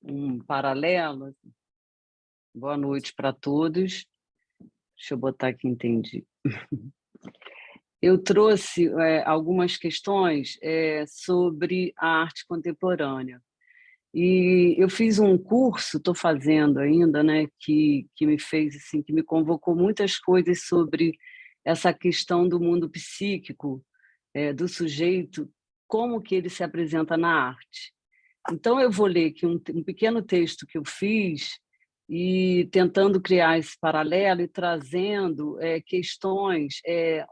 um paralelo. Boa noite para todos. Deixa eu botar aqui, entendi. Eu trouxe algumas questões sobre a arte contemporânea. E eu fiz um curso, estou fazendo ainda, né, que me fez assim, que me convocou muitas coisas sobre essa questão do mundo psíquico, do sujeito, como que ele se apresenta na arte. Então eu vou ler aqui um pequeno texto que eu fiz e tentando criar esse paralelo e trazendo questões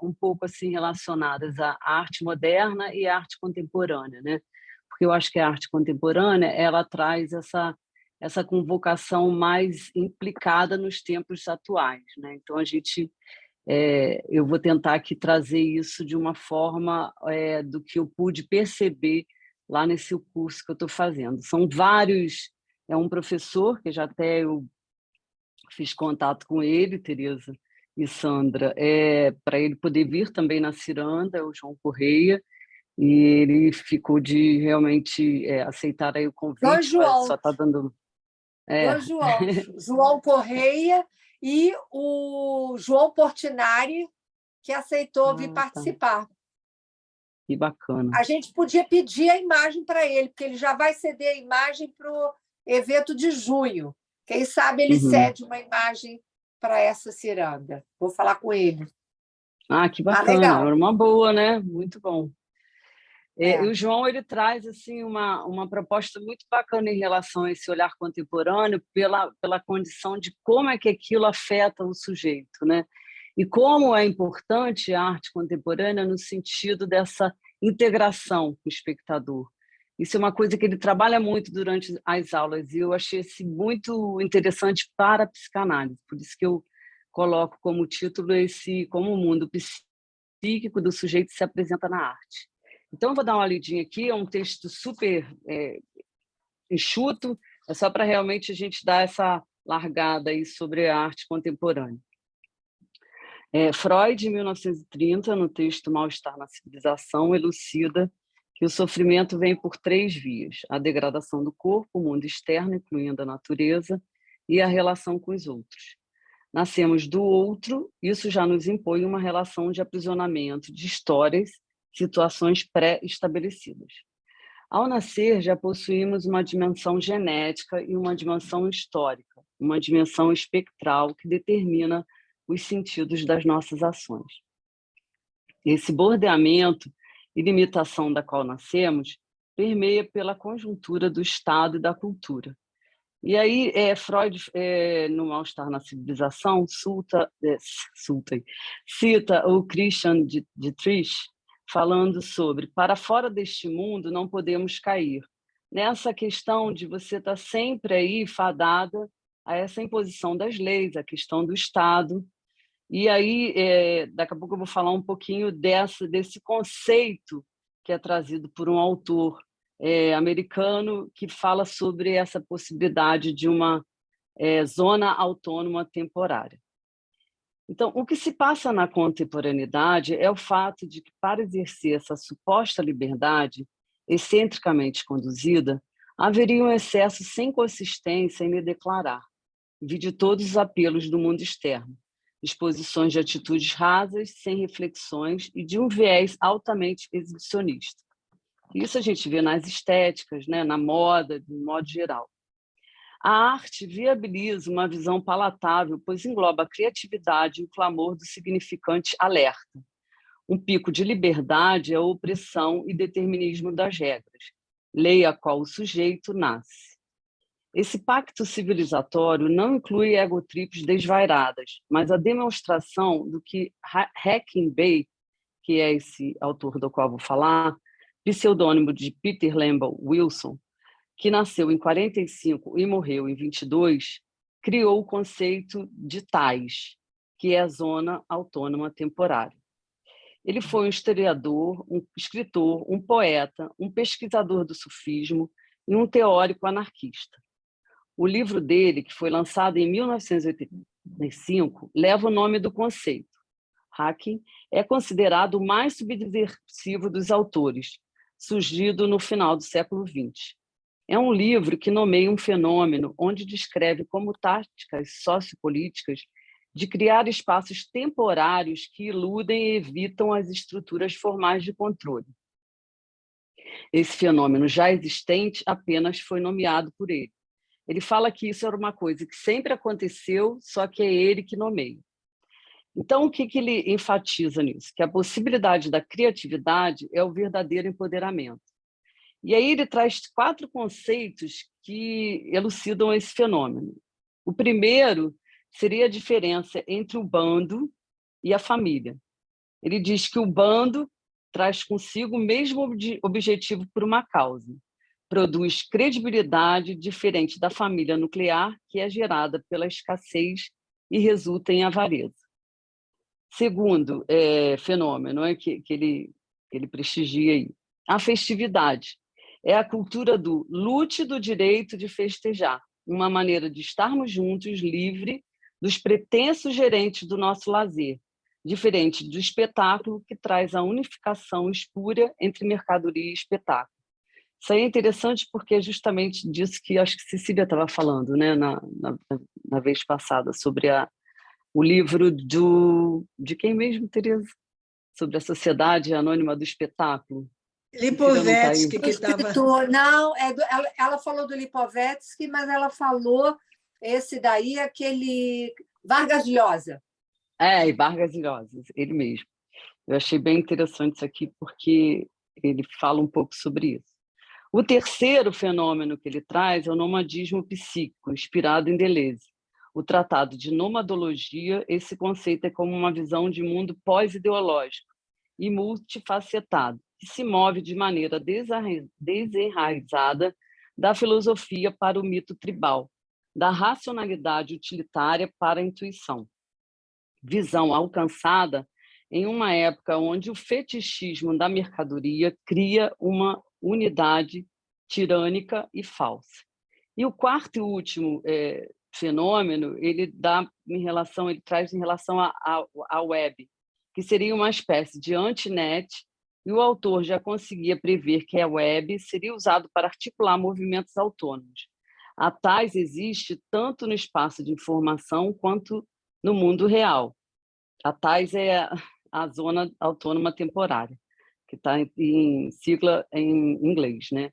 um pouco assim relacionadas à arte moderna e à arte contemporânea, né? Porque eu acho que a arte contemporânea ela traz essa convocação mais implicada nos tempos atuais, né? Então eu vou tentar aqui trazer isso de uma forma do que eu pude perceber lá nesse curso que eu estou fazendo. São vários, é um professor que já até eu fiz contato com ele, Tereza e Sandra, para ele poder vir também na Ciranda, é o João Correia, e ele ficou de realmente aceitar aí o Dois convite, mas só João, está dando... dois João, João Correia e o João Portinari, que aceitou vir Ah, tá. participar. Que bacana. A gente podia pedir a imagem para ele, porque ele já vai ceder a imagem para o evento de junho. Quem sabe ele cede uma imagem para essa ciranda. Vou falar com ele. Ah, que Ah, bacana, legal. era uma boa, né? Muito bom. E É. o João ele traz assim uma proposta muito bacana em relação a esse olhar contemporâneo pela condição de como é que aquilo afeta o sujeito, né? E como é importante a arte contemporânea no sentido dessa integração com o espectador. Isso é uma coisa que ele trabalha muito durante as aulas e eu achei assim, muito interessante para a psicanálise. Por isso que eu coloco como título esse como o mundo psíquico do sujeito se apresenta na arte. Então, eu vou dar uma lidinha aqui, é um texto super enxuto, é só para realmente a gente dar essa largada aí sobre a arte contemporânea. Freud, em 1930, no texto Mal-Estar na Civilização, elucida que o sofrimento vem por 3 vias: a degradação do corpo, o mundo externo, incluindo a natureza, e a relação com os outros. Nascemos do outro, isso já nos impõe uma relação de aprisionamento de histórias, situações pré-estabelecidas. Ao nascer, já possuímos uma dimensão genética e uma dimensão histórica, uma dimensão espectral que determina os sentidos das nossas ações. Esse bordeamento e limitação da qual nascemos permeia pela conjuntura do Estado e da cultura. E aí, Freud, no Mal-Estar na Civilização, cita o Christian Dietrich, falando sobre para fora deste mundo não podemos cair. Nessa questão de você estar sempre aí fadada a essa imposição das leis, a questão do Estado. E aí, daqui a pouco eu vou falar um pouquinho desse conceito que é trazido por um autor americano que fala sobre essa possibilidade de uma zona autônoma temporária. Então, o que se passa na contemporaneidade é o fato de que, para exercer essa suposta liberdade excentricamente conduzida, haveria um excesso sem consistência em me declarar, vide todos os apelos do mundo externo, exposições de atitudes rasas, sem reflexões e de um viés altamente exibicionista. Isso a gente vê nas estéticas, né, na moda, de um modo geral. A arte viabiliza uma visão palatável, pois engloba a criatividade e o clamor do significante alerta. Um pico de liberdade é a opressão e determinismo das regras, lei a qual o sujeito nasce. Esse pacto civilizatório não inclui egotrips desvairadas, mas a demonstração do que Hacking-Bay, que é esse autor do qual vou falar, pseudônimo de Peter Lambel Wilson, que nasceu em 45 e morreu em 22, criou o conceito de TAIS, que é a Zona Autônoma Temporária. Ele foi um historiador, um escritor, um poeta, um pesquisador do sufismo e um teórico anarquista. O livro dele, que foi lançado em 1985, leva o nome do conceito. Hacking é considerado o mais subversivo dos autores, surgido no final do século XX. É um livro que nomeia um fenômeno onde descreve como táticas sociopolíticas de criar espaços temporários que iludem e evitam as estruturas formais de controle. Esse fenômeno já existente apenas foi nomeado por ele. Ele fala que isso era uma coisa que sempre aconteceu, só que é ele que nomeia. Então, o que ele enfatiza nisso? Que a possibilidade da criatividade é o verdadeiro empoderamento. E aí ele traz 4 conceitos que elucidam esse fenômeno. O primeiro seria a diferença entre o bando e a família. Ele diz que o bando traz consigo o mesmo objetivo por uma causa. Produz credibilidade diferente da família nuclear, que é gerada pela escassez e resulta em avareza. Segundo fenômeno que ele prestigia aí, a festividade. É a cultura do lute do direito de festejar, uma maneira de estarmos juntos, livre dos pretensos gerentes do nosso lazer, diferente do espetáculo que traz a unificação espúria entre mercadoria e espetáculo. Isso aí é interessante porque é justamente disso que acho que Cecília estava falando, né, na vez passada, sobre o livro de quem mesmo, Tereza? Sobre a Sociedade Anônima do Espetáculo. Lipovetsky, que estava... Não, ela falou do Lipovetsky, mas ela falou esse daí, aquele Vargas Llosa. E Vargas Llosa, ele mesmo. Eu achei bem interessante isso aqui, porque ele fala um pouco sobre isso. O terceiro fenômeno que ele traz é o nomadismo psíquico, inspirado em Deleuze. O Tratado de Nomadologia, esse conceito é como uma visão de mundo pós-ideológico e multifacetado, que se move de maneira desenraizada da filosofia para o mito tribal, da racionalidade utilitária para a intuição. Visão alcançada em uma época onde o fetichismo da mercadoria cria uma unidade tirânica e falsa. E o quarto e último fenômeno, ele traz em relação à web, que seria uma espécie de antinet, e o autor já conseguia prever que a web seria usado para articular movimentos autônomos. A tais existe tanto no espaço de informação quanto no mundo real. A tais é a zona autônoma temporária, que está em sigla em inglês, né?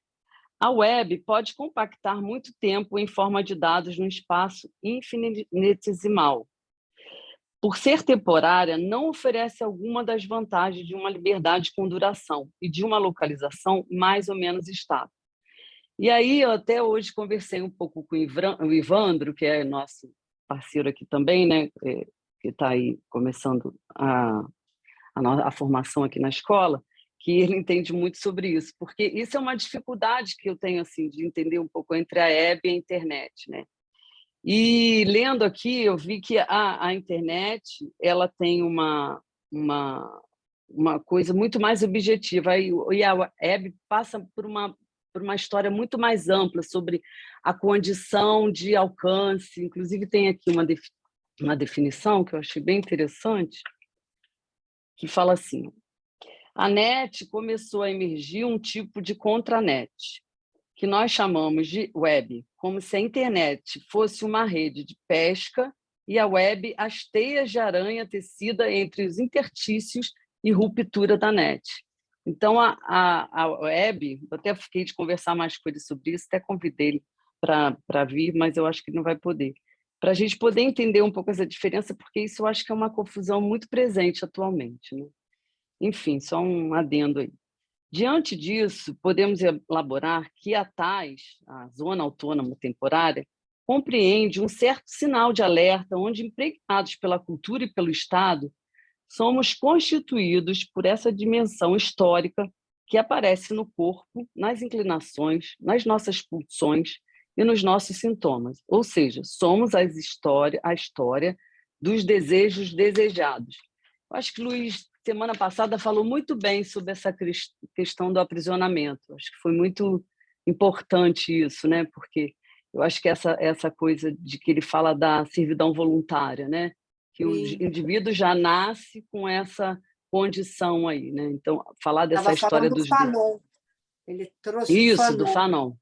A web pode compactar muito tempo em forma de dados num espaço infinitesimal. Por ser temporária, não oferece alguma das vantagens de uma liberdade com duração e de uma localização mais ou menos estável. E aí, eu até hoje conversei um pouco com o Ivandro, que é nosso parceiro aqui também, né? Que está aí começando a formação aqui na escola, que ele entende muito sobre isso, porque isso é uma dificuldade que eu tenho assim de entender um pouco entre a web e a internet, né? E lendo aqui, eu vi que a internet ela tem uma coisa muito mais objetiva, e a web passa por uma história muito mais ampla sobre a condição de alcance. Inclusive, tem aqui uma definição que eu achei bem interessante, que fala assim: a net começou a emergir um tipo de contranet, que nós chamamos de web, como se a internet fosse uma rede de pesca e a web as teias de aranha tecida entre os interstícios e ruptura da net. Então, a web, eu até fiquei de conversar mais com ele sobre isso, até convidei ele para vir, mas eu acho que ele não vai poder. Para a gente poder entender um pouco essa diferença, porque isso eu acho que é uma confusão muito presente atualmente, né? Enfim, só um adendo aí. Diante disso, podemos elaborar que a Zona Autônoma Temporária, compreende um certo sinal de alerta onde, impregnados pela cultura e pelo Estado, somos constituídos por essa dimensão histórica que aparece no corpo, nas inclinações, nas nossas pulsões e nos nossos sintomas. Ou seja, somos a história dos desejos desejados. Eu acho que Luiz, semana passada, falou muito bem sobre essa questão do aprisionamento. Acho que foi muito importante isso, né? Porque eu acho que essa coisa de que ele fala da servidão voluntária, né? Que o indivíduo já nasce com essa condição aí, né? Então, falar dessa história do Fanon. Ele trouxe isso, o Fanon. do Fanon,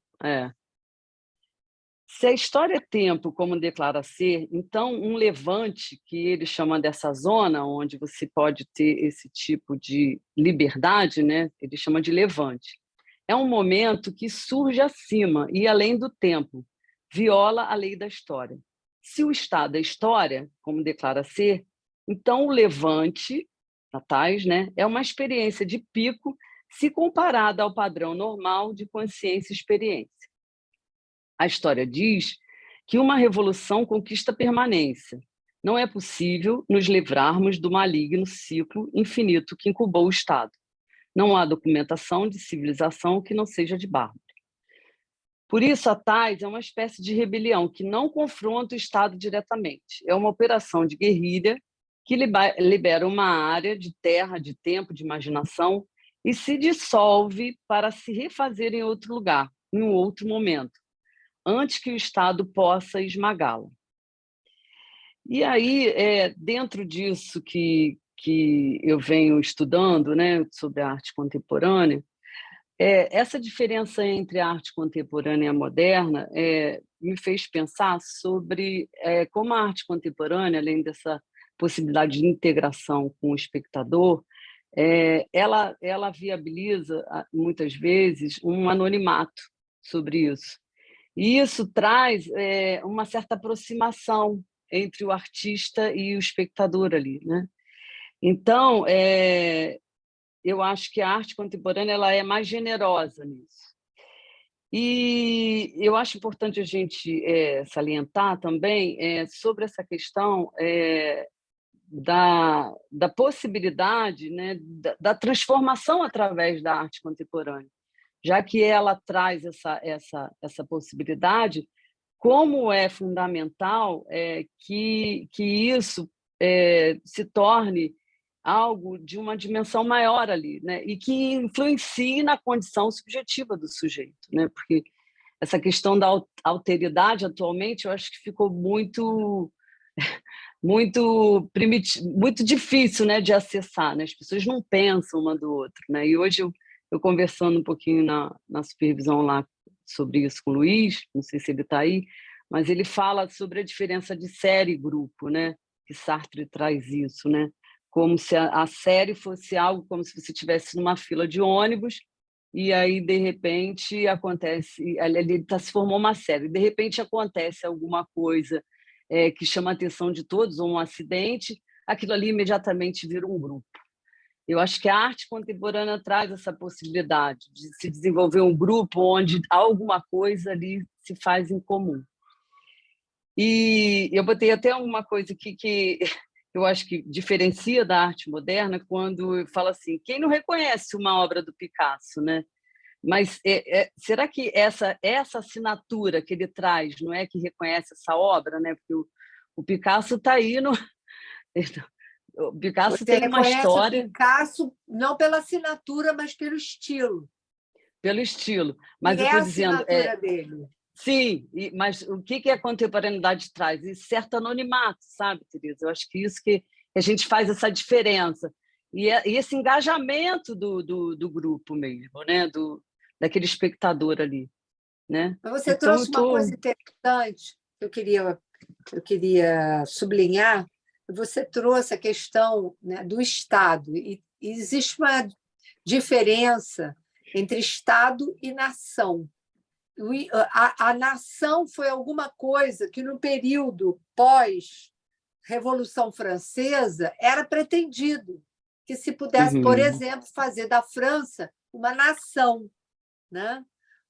Se a história é tempo, como declara ser, então um levante, que ele chama dessa zona onde você pode ter esse tipo de liberdade, né? Ele chama de levante. É um momento que surge acima e além do tempo, viola a lei da história. Se o Estado é história, como declara ser, então o levante, a tais, né, é uma experiência de pico se comparada ao padrão normal de consciência e experiência. A história diz que uma revolução conquista permanência. Não é possível nos livrarmos do maligno ciclo infinito que incubou o Estado. Não há documentação de civilização que não seja de bárbaro. Por isso, a Tais é uma espécie de rebelião que não confronta o Estado diretamente. É uma operação de guerrilha que libera uma área de terra, de tempo, de imaginação e se dissolve para se refazer em outro lugar, em um outro momento, antes que o Estado possa esmagá-la. E aí, dentro disso que eu venho estudando, né, sobre a arte contemporânea, essa diferença entre a arte contemporânea e a moderna me fez pensar sobre como a arte contemporânea, além dessa possibilidade de integração com o espectador, ela viabiliza, muitas vezes, um anonimato sobre isso. E isso traz uma certa aproximação entre o artista e o espectador ali, né? Então, eu acho que a arte contemporânea ela é mais generosa nisso. E eu acho importante a gente salientar também sobre essa questão da possibilidade, né, da transformação através da arte contemporânea, já que ela traz essa possibilidade, como é fundamental que isso se torne algo de uma dimensão maior ali, né? E que influencie na condição subjetiva do sujeito, né? Porque essa questão da alteridade atualmente eu acho que ficou muito muito difícil, né, de acessar, né? As pessoas não pensam uma do outro, né? E hoje eu conversando um pouquinho na supervisão lá sobre isso com o Luiz, não sei se ele está aí, mas ele fala sobre a diferença de série e grupo, né? Que Sartre traz isso, né? Como se a série fosse algo como se você estivesse numa fila de ônibus e aí, de repente, acontece... Ali se formou uma série. De repente, acontece alguma coisa que chama a atenção de todos, ou um acidente, aquilo ali imediatamente vira um grupo. Eu acho que a arte contemporânea traz essa possibilidade de se desenvolver um grupo onde alguma coisa ali se faz em comum. E eu botei até uma coisa aqui que eu acho que diferencia da arte moderna quando fala assim, quem não reconhece uma obra do Picasso, né? Mas será que essa assinatura que ele traz não é que reconhece essa obra, né? Porque o Picasso está aí no... O Picasso Você tem uma história... o Picasso não pela assinatura, mas pelo estilo. Pelo estilo. E Mas eu é a estou dizendo... assinatura dele. Sim, mas o que a contemporaneidade traz? E certo anonimato, sabe, Teresa? Eu acho que isso que a gente faz essa diferença. E esse engajamento do grupo mesmo, né? Daquele espectador ali. Né? Mas você Então, trouxe uma coisa interessante que eu queria sublinhar. Você trouxe a questão, né, do Estado. E existe uma diferença entre Estado e nação. A nação foi alguma coisa que, no período pós-Revolução Francesa, era pretendido que se pudesse, por exemplo, fazer da França uma nação, né?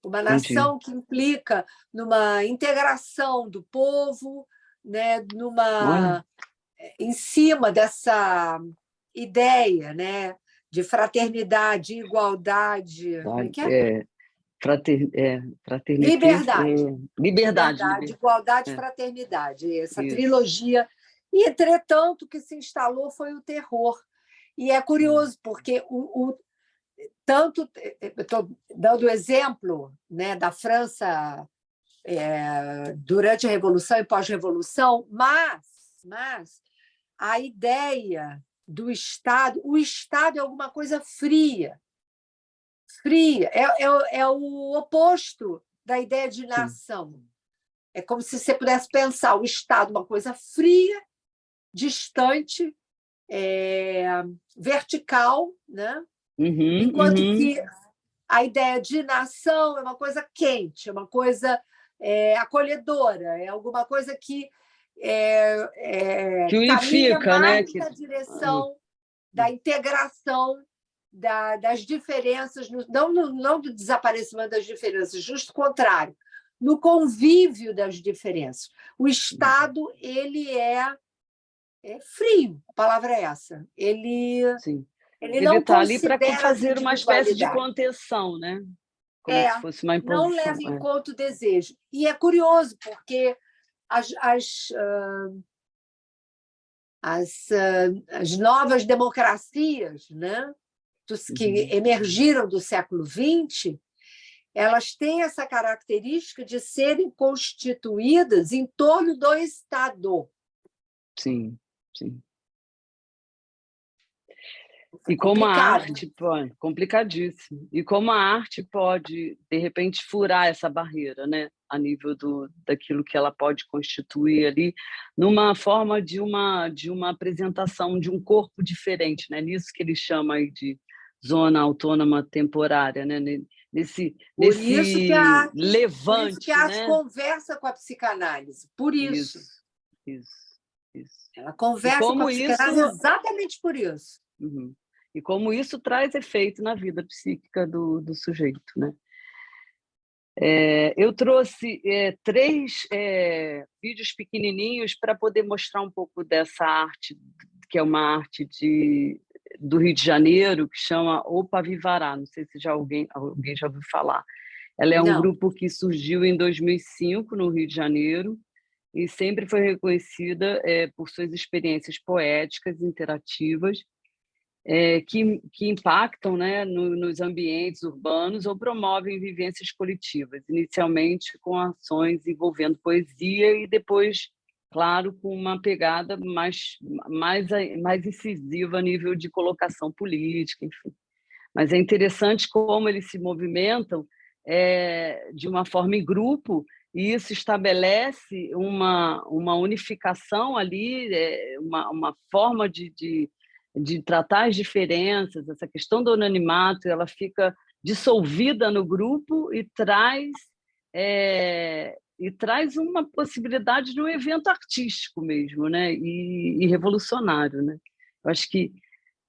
Uma nação que implica numa integração do povo, né? Em cima dessa ideia, né? De fraternidade, igualdade, como é que é? Liberdade, igualdade e fraternidade, essa fraternidade. E, entretanto, o que se instalou foi o terror. E é curioso, porque tanto estou dando o exemplo, né, da França durante a Revolução e pós-Revolução, mas a ideia do Estado, o Estado é alguma coisa fria, é o oposto da ideia de nação. É como se você pudesse pensar o Estado uma coisa fria, distante, vertical, né? Enquanto que a ideia de nação é uma coisa quente, é uma coisa acolhedora, é alguma coisa que caminha unifica, né? mais na direção da integração das diferenças, não do desaparecimento das diferenças, justo o contrário, no convívio das diferenças. O Estado ele é frio, a palavra é essa. Ele não está ali para considera fazer uma espécie de individualidade. contenção, né? Como se fosse uma imposição. Não leva em conta o desejo. E é curioso, porque as novas democracias, né, que emergiram do século XX, elas têm essa característica de serem constituídas em torno do Estado. Sim, sim. E como a arte pode, complicadíssimo. E como a arte pode, de repente, furar essa barreira, né? A nível daquilo que ela pode constituir ali, numa forma de uma apresentação de um corpo diferente, né? Nisso que ele chama aí de zona autônoma temporária, né? Nesse levante, por isso que a arte né? conversa com a psicanálise, por isso. Isso. Ela conversa com a psicanálise exatamente por isso. E como isso traz efeito na vida psíquica do sujeito, né? Eu trouxe 3 vídeos pequenininhos para poder mostrar um pouco dessa arte, que é uma arte do Rio de Janeiro, que chama Opa Vivará. Não sei se alguém já ouviu falar. Ela é um grupo que surgiu em 2005 no Rio de Janeiro e sempre foi reconhecida por suas experiências poéticas, interativas, que impactam, né, nos ambientes urbanos ou promovem vivências coletivas, inicialmente com ações envolvendo poesia e depois, claro, com uma pegada mais incisiva a nível de colocação política, enfim. Mas é interessante como eles se movimentam de uma forma em grupo, e isso estabelece uma unificação ali, uma forma de tratar as diferenças. Essa questão do anonimato, ela fica dissolvida no grupo e traz uma possibilidade de um evento artístico mesmo, né? E revolucionário, né? Eu acho que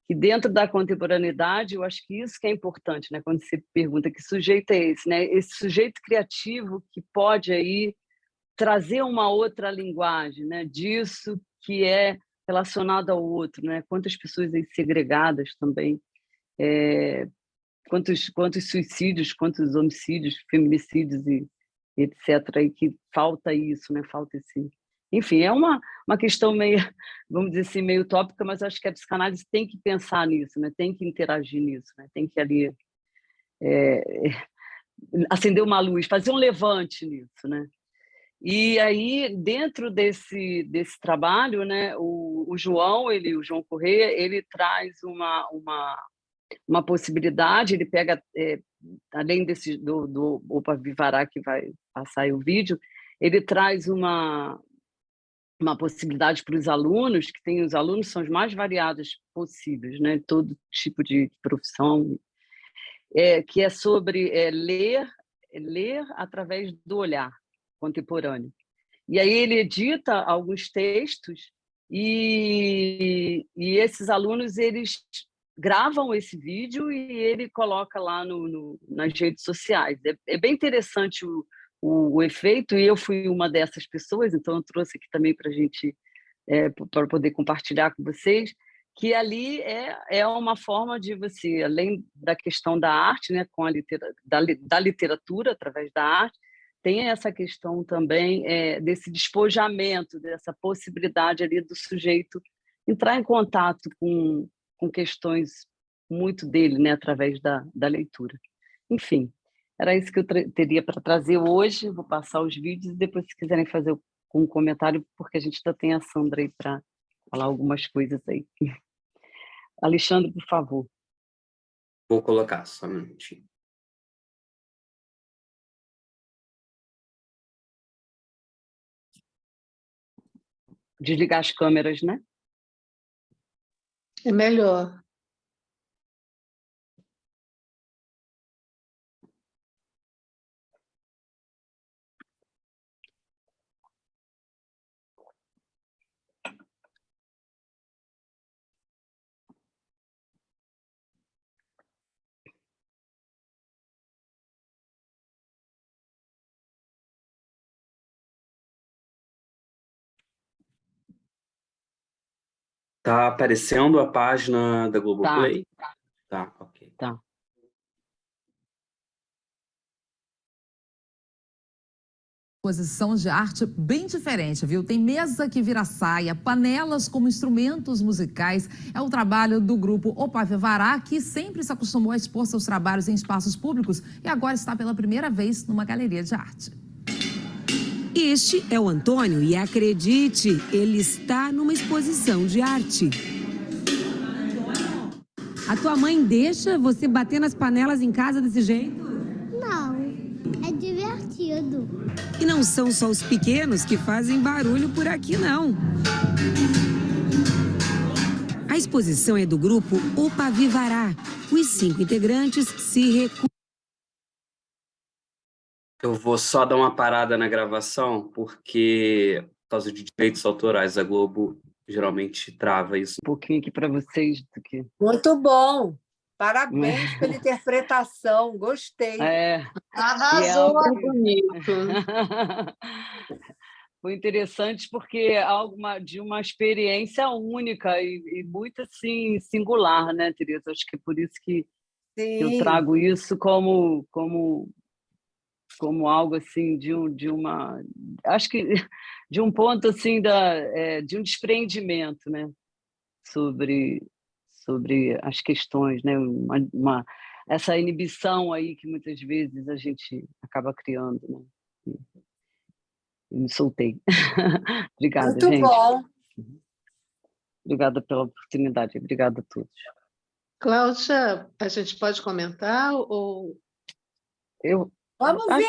dentro da contemporaneidade, eu acho que isso que é importante, né? Quando você pergunta que sujeito é esse, né? Esse sujeito criativo que pode aí trazer uma outra linguagem, né? Disso que é relacionado ao outro, né? Quantas pessoas aí segregadas também, quantos suicídios, quantos homicídios, feminicídios e etc. aí que falta isso, né? Falta esse. Enfim, é uma questão meio, vamos dizer assim, meio utópica, mas acho que a psicanálise tem que pensar nisso, né? Tem que interagir nisso, né? Tem que ali acender uma luz, fazer um levante nisso, né? E aí, dentro desse trabalho, né, o João Corrêa, ele traz uma possibilidade, ele pega, além do Opa Vivará, que vai passar aí o vídeo, ele traz uma possibilidade para os alunos, os alunos são os mais variados possíveis, né, todo tipo de profissão, que é sobre ler através do olhar contemporâneo. E aí ele edita alguns textos e esses alunos eles gravam esse vídeo e ele coloca lá nas redes sociais. É bem interessante o efeito, e eu fui uma dessas pessoas, então eu trouxe aqui também para a gente, para poder compartilhar com vocês, que ali é uma forma de você, além da questão da arte, né, com da literatura, através da arte, tem essa questão também desse despojamento, dessa possibilidade ali do sujeito entrar em contato com questões muito dele, né, através da leitura. Enfim, era isso que eu teria para trazer hoje. Vou passar os vídeos e depois, se quiserem fazer um comentário, porque a gente ainda tem a Sandra aí para falar algumas coisas aí. Alexandre, por favor. Vou colocar, só um minutinho. desligar as câmeras, né? É melhor. Tá aparecendo a página da Globoplay? Tá, ok. Tá. Exposição de arte bem diferente, viu? Tem mesa que vira saia, panelas como instrumentos musicais. É o trabalho do grupo Opavivará, que sempre se acostumou a expor seus trabalhos em espaços públicos e agora está pela primeira vez numa galeria de arte. Este é o Antônio e, acredite, ele está numa exposição de arte. A tua mãe deixa você bater nas panelas em casa desse jeito? Não, é divertido. E não são só os pequenos que fazem barulho por aqui, não. A exposição é do grupo Opavivará. Os 5 integrantes se recusam. Eu vou só dar uma parada na gravação, porque, por causa de direitos autorais, a Globo geralmente trava isso. Um pouquinho aqui para vocês. Muito bom. Parabéns pela interpretação. Gostei. Arrasou, bonito. Foi interessante porque é algo de uma experiência única e muito assim, singular, né, Teresa? Acho que é por isso que eu trago isso como algo assim de uma, acho que de um ponto assim de um despreendimento, né, sobre as questões, né, essa inibição aí que muitas vezes a gente acaba criando, né? Eu me soltei. Obrigada, muito gente. Bom. Obrigada pela oportunidade. Obrigada a todos. Cláudia, a gente pode comentar ou... Vamos ver,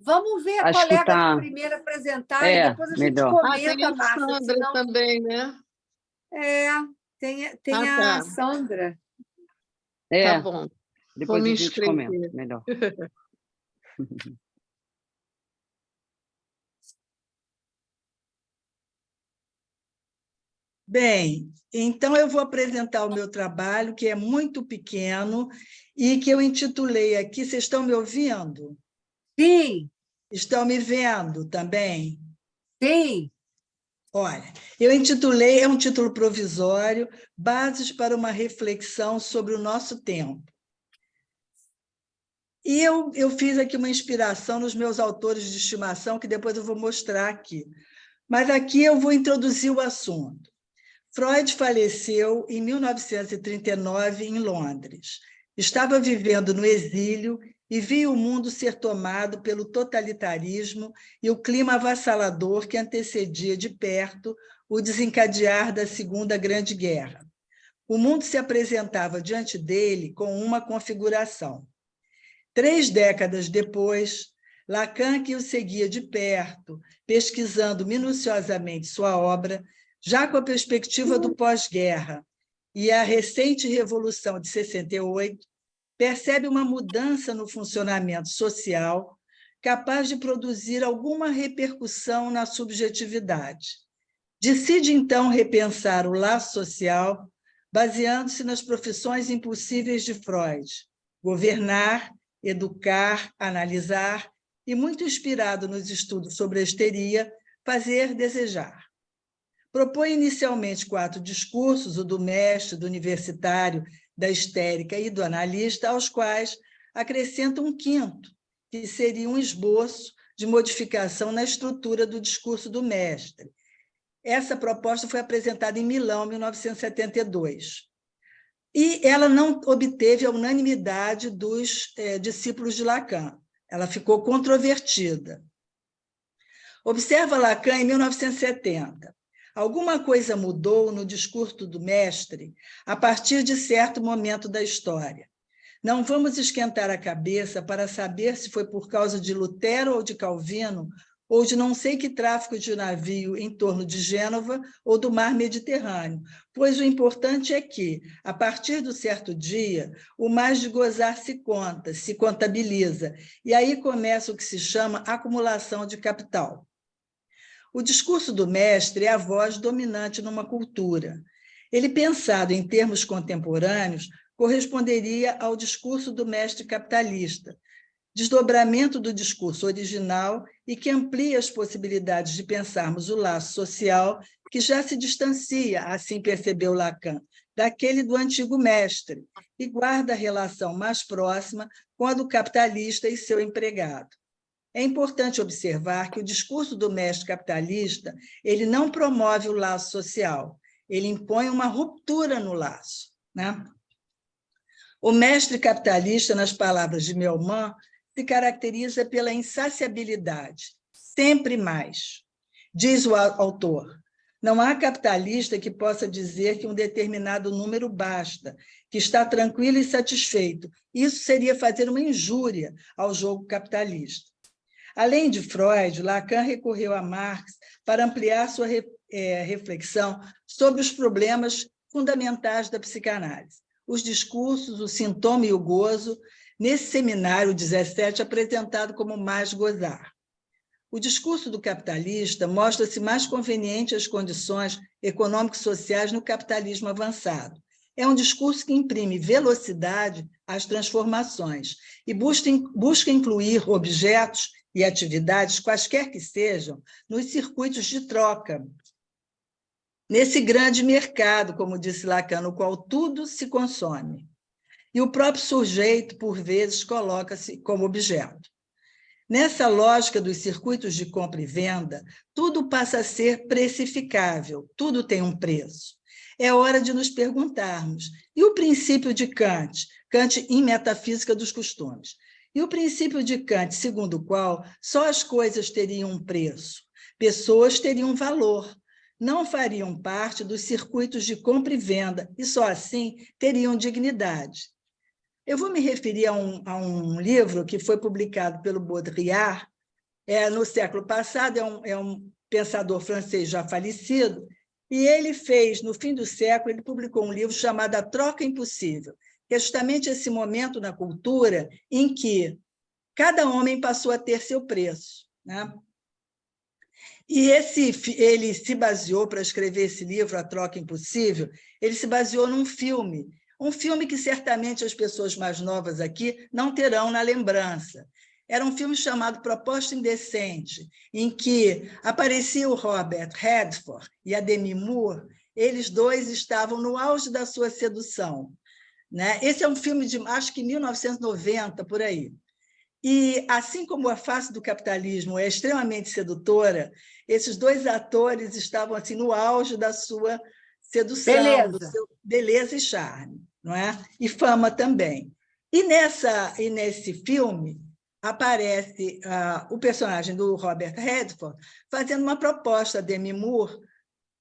vamos ver a colega de primeira apresentar e depois a gente comenta, tem a Márcia. Sandra senão... também, né? Tem a Sandra. Tá bom. Depois a gente comenta, melhor. Bem, então eu vou apresentar o meu trabalho, que é muito pequeno, e que eu intitulei aqui... Vocês estão me ouvindo? Sim. Estão me vendo também? Sim. Olha, eu intitulei, é um título provisório, Bases para uma reflexão sobre o nosso tempo. E eu fiz aqui uma inspiração nos meus autores de estimação, que depois eu vou mostrar aqui. Mas aqui eu vou introduzir o assunto. Freud faleceu em 1939 em Londres. Estava vivendo no exílio e via o mundo ser tomado pelo totalitarismo e o clima avassalador que antecedia de perto o desencadear da Segunda Grande Guerra. O mundo se apresentava diante dele com uma configuração. 3 décadas depois, Lacan, que o seguia de perto, pesquisando minuciosamente sua obra, já com a perspectiva do pós-guerra e a recente Revolução de 68, percebe uma mudança no funcionamento social capaz de produzir alguma repercussão na subjetividade. Decide, então, repensar o laço social, baseando-se nas profissões impossíveis de Freud: governar, educar, analisar e, muito inspirado nos estudos sobre a histeria, fazer desejar. Propõe inicialmente 4 discursos, o do mestre, do universitário, da histérica e do analista, aos quais acrescenta um 5º, que seria um esboço de modificação na estrutura do discurso do mestre. Essa proposta foi apresentada em Milão, em 1972. E ela não obteve a unanimidade dos discípulos de Lacan. Ela ficou controvertida. Observa Lacan em 1970. Alguma coisa mudou no discurso do mestre a partir de certo momento da história. Não vamos esquentar a cabeça para saber se foi por causa de Lutero ou de Calvino ou de não sei que tráfico de navio em torno de Gênova ou do mar Mediterrâneo, pois o importante é que, a partir do certo dia, o mais de gozar se conta, se contabiliza, e aí começa o que se chama acumulação de capital. O discurso do mestre é a voz dominante numa cultura. Ele, pensado em termos contemporâneos, corresponderia ao discurso do mestre capitalista, desdobramento do discurso original e que amplia as possibilidades de pensarmos o laço social que já se distancia, assim percebeu Lacan, daquele do antigo mestre e guarda a relação mais próxima com a do capitalista e seu empregado. É importante observar que o discurso do mestre capitalista ele não promove o laço social, ele impõe uma ruptura no laço, né? O mestre capitalista, nas palavras de Melman, se caracteriza pela insaciabilidade, sempre mais. Diz o autor, não há capitalista que possa dizer que um determinado número basta, que está tranquilo e satisfeito. Isso seria fazer uma injúria ao jogo capitalista. Além de Freud, Lacan recorreu a Marx para ampliar sua reflexão sobre os problemas fundamentais da psicanálise, os discursos, o sintoma e o gozo, nesse seminário 17, apresentado como Mais Gozar. O discurso do capitalista mostra-se mais conveniente às condições econômico-sociais no capitalismo avançado. É um discurso que imprime velocidade às transformações e busca incluir objetos e atividades, quaisquer que sejam, nos circuitos de troca, nesse grande mercado, como disse Lacan, no qual tudo se consome. E o próprio sujeito, por vezes, coloca-se como objeto. Nessa lógica dos circuitos de compra e venda, tudo passa a ser precificável, tudo tem um preço. É hora de nos perguntarmos, e o princípio de Kant? Kant em Metafísica dos Costumes. E o princípio de Kant, segundo o qual só as coisas teriam um preço, pessoas teriam valor, não fariam parte dos circuitos de compra e venda, e só assim teriam dignidade. Eu vou me referir a um livro que foi publicado pelo Baudrillard no século passado, é um pensador francês já falecido, e ele fez, no fim do século, ele publicou um livro chamado A Troca Impossível, que é justamente esse momento na cultura em que cada homem passou a ter seu preço, né? E ele se baseou, para escrever esse livro, A Troca Impossível, ele se baseou num filme, um filme que certamente as pessoas mais novas aqui não terão na lembrança. Era um filme chamado Proposta Indecente, em que aparecia o Robert Redford e a Demi Moore, eles dois estavam no auge da sua sedução, né? Esse é um filme de, acho que 1990, por aí. E, assim como A Face do Capitalismo é extremamente sedutora, esses dois atores estavam assim, no auge da sua sedução, beleza. do seu beleza e charme, não é? E fama também. E nesse filme aparece o personagem do Robert Redford fazendo uma proposta a Demi Moore.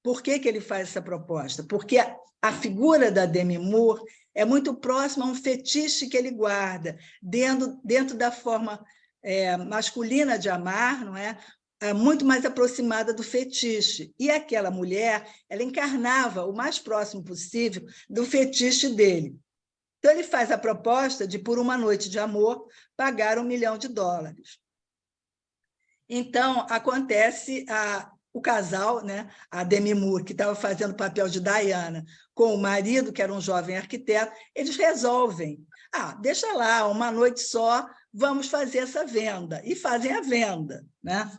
Por que ele faz essa proposta? Porque a figura da Demi Moore é muito próxima a um fetiche que ele guarda dentro da forma masculina de amar, não é? Muito mais aproximada do fetiche. E aquela mulher, ela encarnava o mais próximo possível do fetiche dele. Então, ele faz a proposta de, por uma noite de amor, pagar $1 milhão. Então, acontece o casal, né, a Demi Moore, que estava fazendo o papel de Diana, com o marido, que era um jovem arquiteto, eles resolvem, deixa lá, uma noite só, vamos fazer essa venda. E fazem a venda, né?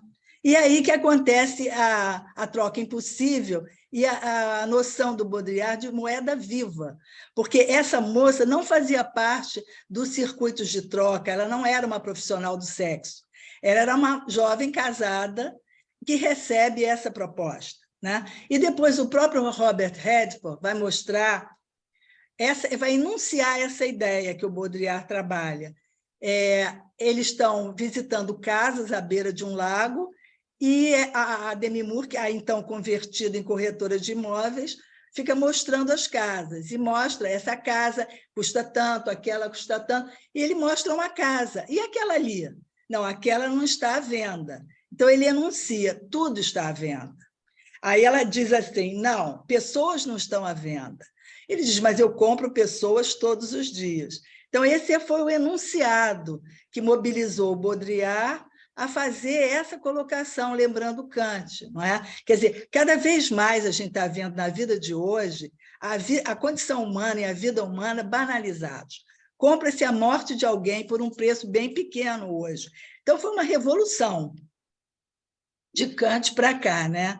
E aí que acontece a troca impossível e a noção do Baudrillard de moeda viva, porque essa moça não fazia parte dos circuitos de troca, ela não era uma profissional do sexo, ela era uma jovem casada que recebe essa proposta, né? E depois o próprio Robert Redford vai mostrar, vai enunciar essa ideia que o Baudrillard trabalha. Eles estão visitando casas à beira de um lago, e a Demi Moore, que é então convertida em corretora de imóveis, fica mostrando as casas, e mostra essa casa custa tanto, aquela custa tanto, e ele mostra uma casa, e aquela ali? Não, aquela não está à venda. Então, ele enuncia, tudo está à venda. Aí ela diz assim, não, pessoas não estão à venda. Ele diz, mas eu compro pessoas todos os dias. Então, esse foi o enunciado que mobilizou o Baudrillard a fazer essa colocação, lembrando Kant, não é? Quer dizer, cada vez mais a gente está vendo na vida de hoje a condição humana e a vida humana banalizados. Compra-se a morte de alguém por um preço bem pequeno hoje. Então, foi uma revolução de Kant para cá, né?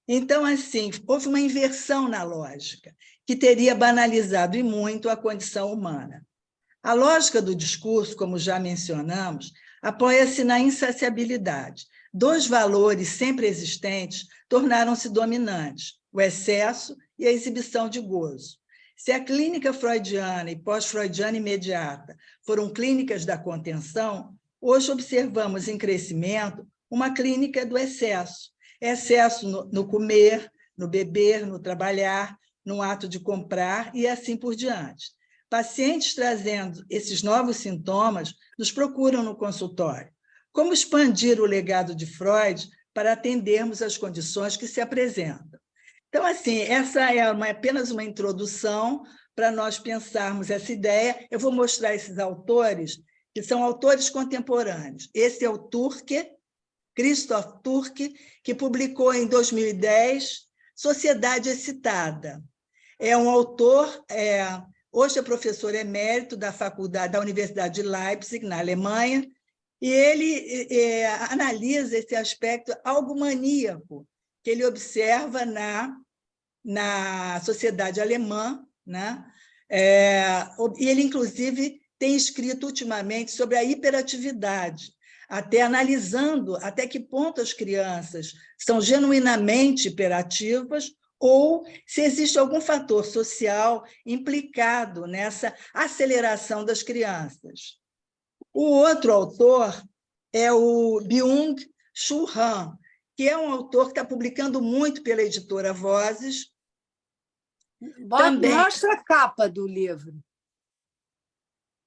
Então, assim, houve uma inversão na lógica, que teria banalizado e muito a condição humana. A lógica do discurso, como já mencionamos, apoia-se na insaciabilidade. Dois valores sempre existentes tornaram-se dominantes, o excesso e a exibição de gozo. Se a clínica freudiana e pós-freudiana imediata foram clínicas da contenção, hoje observamos em crescimento uma clínica do excesso. Excesso no comer, no beber, no trabalhar, no ato de comprar e assim por diante. Pacientes trazendo esses novos sintomas nos procuram no consultório. Como expandir o legado de Freud para atendermos às condições que se apresentam? Então, assim, essa é apenas uma introdução para nós pensarmos essa ideia. Eu vou mostrar esses autores, que são autores contemporâneos. Esse é o Turque, Christoph Turque, que publicou em 2010 Sociedade Excitada. É um autor, hoje é professor emérito da Universidade de Leipzig, na Alemanha, e ele analisa esse aspecto algo maníaco que ele observa na sociedade alemã, né? E ele, inclusive, tem escrito ultimamente sobre a hiperatividade, até analisando até que ponto as crianças são genuinamente hiperativas ou se existe algum fator social implicado nessa aceleração das crianças. O outro autor é o Byung-Chul Han, que é um autor que está publicando muito pela editora Vozes. Também... Mostra a capa do livro.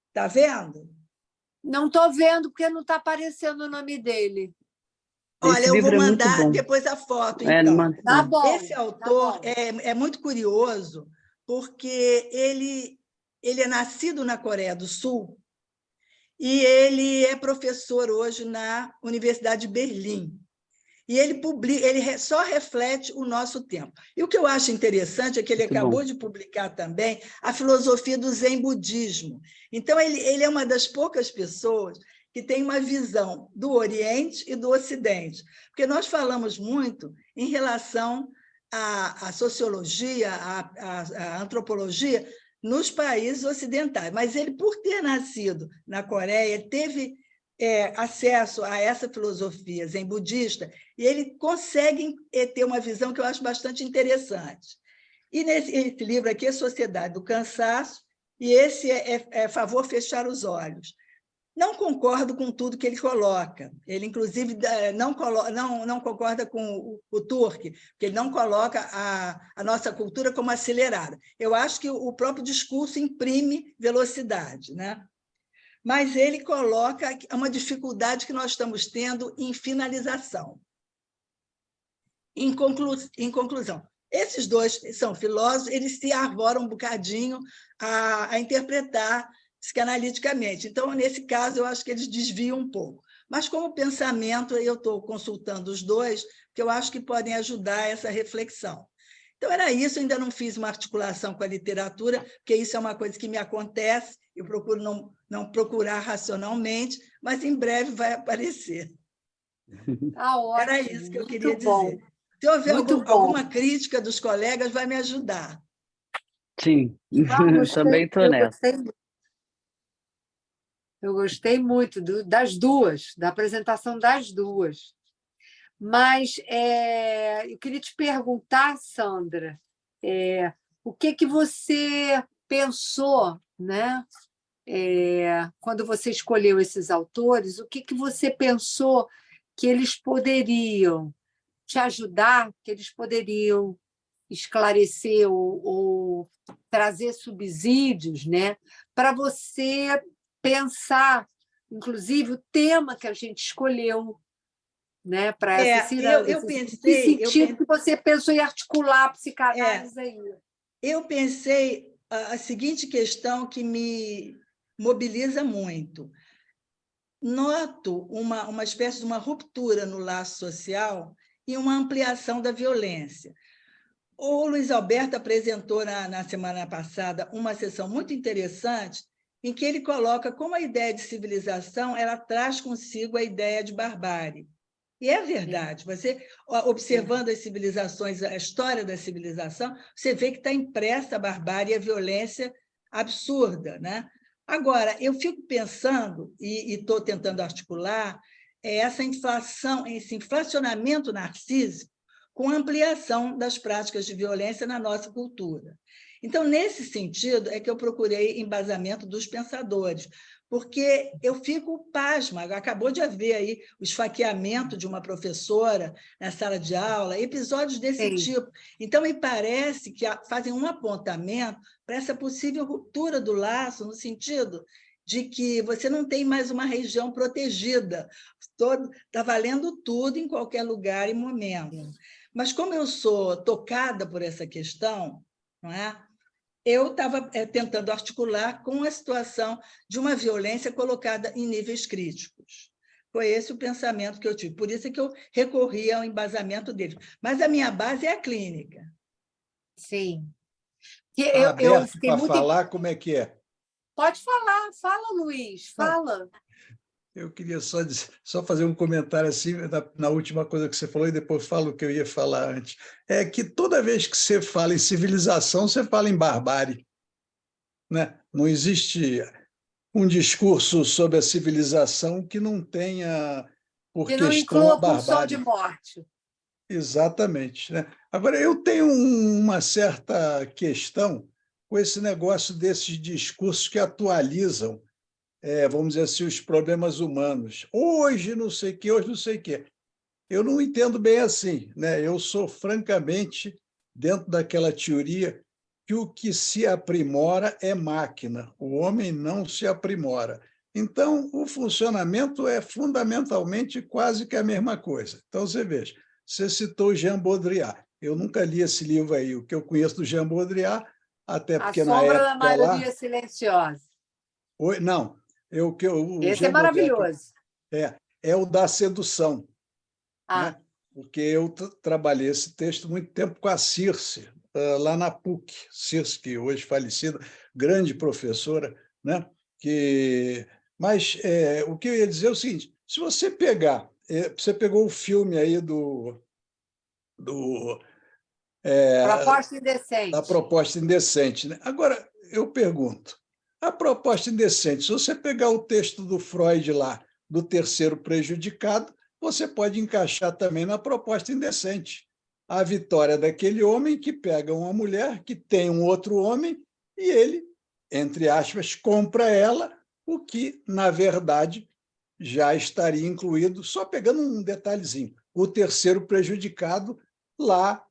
Está vendo? Não estou vendo, porque não está aparecendo o nome dele. Olha, eu vou mandar depois a foto, então. Tá bom, esse autor é muito curioso, porque ele é nascido na Coreia do Sul e ele é professor hoje na Universidade de Berlim. E ele só reflete o nosso tempo. E o que eu acho interessante é que ele acabou de publicar também a filosofia do Zen budismo. Então, ele é uma das poucas pessoas que tem uma visão do Oriente e do Ocidente, porque nós falamos muito em relação à sociologia, à antropologia nos países ocidentais, mas ele, por ter nascido na Coreia, teve acesso a essa filosofia zen budista, e ele consegue ter uma visão que eu acho bastante interessante. E esse livro aqui é Sociedade do Cansaço, e esse é Favor Fechar os Olhos. Não concordo com tudo que ele coloca. Ele, inclusive, não concorda com o Turque, porque ele não coloca a nossa cultura como acelerada. Eu acho que o próprio discurso imprime velocidade, né? Mas ele coloca uma dificuldade que nós estamos tendo em finalização. Em conclusão, esses dois são filósofos, eles se arvoram um bocadinho a interpretar psicanaliticamente. Então, nesse caso, eu acho que eles desviam um pouco. Mas, como pensamento, eu estou consultando os dois, porque eu acho que podem ajudar essa reflexão. Então, era isso, eu ainda não fiz uma articulação com a literatura, porque isso é uma coisa que me acontece, eu procuro não procurar racionalmente, mas em breve vai aparecer. Ótimo, era isso que eu queria dizer. Se houver alguma crítica dos colegas, vai me ajudar. Sim, também estou nessa. Eu gostei muito das duas, da apresentação das duas. Mas eu queria te perguntar, Sandra, o que você pensou, né? Quando você escolheu esses autores, o que você pensou que eles poderiam te ajudar, que eles poderiam esclarecer ou trazer subsídios, né, para você pensar, inclusive, o tema que a gente escolheu né? Para essa ciranda. Que sentido que você pensou em articular a psicanálise aí? Eu pensei a seguinte questão que me mobiliza muito. Noto uma espécie de uma ruptura no laço social e uma ampliação da violência. O Luiz Alberto apresentou na semana passada uma sessão muito interessante em que ele coloca como a ideia de civilização ela traz consigo a ideia de barbárie. E é verdade, você, observando as civilizações, a história da civilização, você vê que está impressa a barbárie e a violência absurda, né? Agora, eu fico pensando, e estou tentando articular, essa inflação, esse inflacionamento narcísico com ampliação das práticas de violência na nossa cultura. Então, nesse sentido, é que eu procurei embasamento dos pensadores, porque eu fico pasma. Acabou de haver aí o esfaqueamento de uma professora na sala de aula, episódios desse tipo. Então, me parece que fazem um apontamento para essa possível ruptura do laço, no sentido de que você não tem mais uma região protegida. Está valendo tudo em qualquer lugar e momento. Mas, como eu sou tocada por essa questão, não é? Eu estava tentando articular com a situação de uma violência colocada em níveis críticos. Foi esse o pensamento que eu tive. Por isso é que eu recorri ao embasamento dele. Mas a minha base é a clínica. Sim. Aberto para falar, como é que é? Pode falar. Fala, Luiz. Fala. Eu queria só fazer um comentário assim na última coisa que você falou e depois falo o que eu ia falar antes. É que toda vez que você fala em civilização, você fala em barbárie, né? Não existe um discurso sobre a civilização que não tenha por que não questão a inclua pulsão barbárie. de morte. Exatamente, né? Agora, eu tenho uma certa questão com esse negócio desses discursos que atualizam, vamos dizer assim, os problemas humanos. Hoje não sei o quê, hoje não sei o quê. Eu não entendo bem assim, né? Eu sou, francamente, dentro daquela teoria que o que se aprimora é máquina, o homem não se aprimora. Então, o funcionamento é fundamentalmente quase que a mesma coisa. Então, você veja, você citou Jean Baudrillard. Eu nunca li esse livro aí. O que eu conheço do Jean Baudrillard, até porque na época A Sombra da Maioria Silenciosa. Não, esse é maravilhoso. É o da sedução. Ah. Né? Porque eu trabalhei esse texto muito tempo com a Circe, lá na PUC. Circe, que hoje falecida, grande professora, né? Mas o que eu ia dizer é o seguinte, se você pegar, você pegou o filme aí Proposta Indecente. Da Proposta Indecente. Né? Agora, eu pergunto, a Proposta Indecente, se você pegar o texto do Freud lá, do terceiro prejudicado, você pode encaixar também na Proposta Indecente. A vitória daquele homem que pega uma mulher que tem um outro homem e ele, entre aspas, compra ela, o que, na verdade, já estaria incluído, só pegando um detalhezinho, o terceiro prejudicado lá